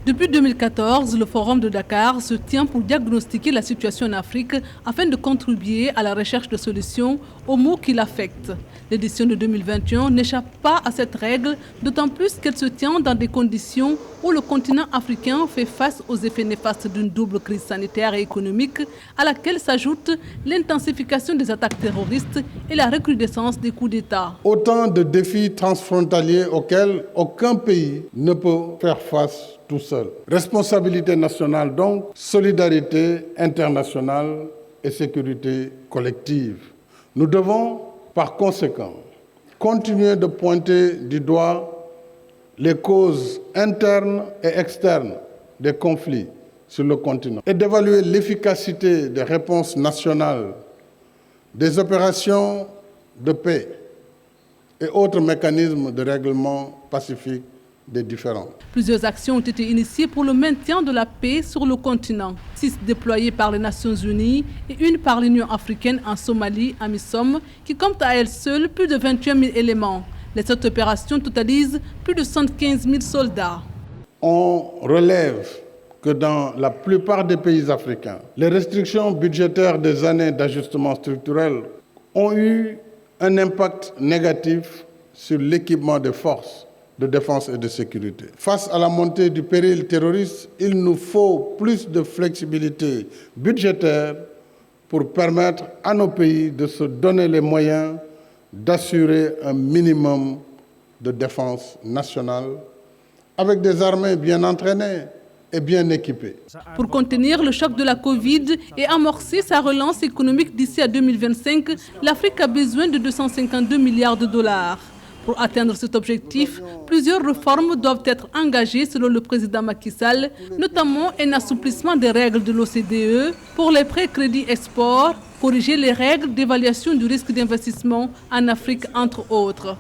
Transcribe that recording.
Depuis 2014, le Forum de Dakar se tient pour diagnostiquer la situation en Afrique afin de contribuer à la recherche de solutions aux maux qui l'affectent. L'édition de 2021 n'échappe pas à cette règle, d'autant plus qu'elle se tient dans des conditions où le continent africain fait face aux effets néfastes d'une double crise sanitaire et économique, à laquelle s'ajoute l'intensification des attaques terroristes et la recrudescence des coups d'État. Autant de défis transfrontaliers auxquels aucun pays ne peut faire face tout seul. Responsabilité nationale donc, solidarité internationale et sécurité collective. Nous devons, par conséquent, continuer de pointer du doigt les causes internes et externes des conflits sur le continent et d'évaluer l'efficacité des réponses nationales, des opérations de paix et autres mécanismes de règlement pacifique des différends. Plusieurs actions ont été initiées pour le maintien de la paix sur le continent. 6 déployées par les Nations Unies et une par l'Union africaine en Somalie, AMISOM, qui compte à elle seule plus de 21 000 éléments. Les 7 opérations totalisent plus de 75 000 soldats. On relève que dans la plupart des pays africains, les restrictions budgétaires des années d'ajustement structurel ont eu un impact négatif sur l'équipement des forces de défense et de sécurité. Face à la montée du péril terroriste, il nous faut plus de flexibilité budgétaire pour permettre à nos pays de se donner les moyens d'assurer un minimum de défense nationale avec des armées bien entraînées et bien équipées. Pour contenir le choc de la Covid et amorcer sa relance économique d'ici à 2025, l'Afrique a besoin de 252 milliards de dollars. Pour atteindre cet objectif, plusieurs réformes doivent être engagées selon le président Macky Sall, notamment un assouplissement des règles de l'OCDE pour les prêts crédits export, corriger les règles d'évaluation du risque d'investissement en Afrique, entre autres.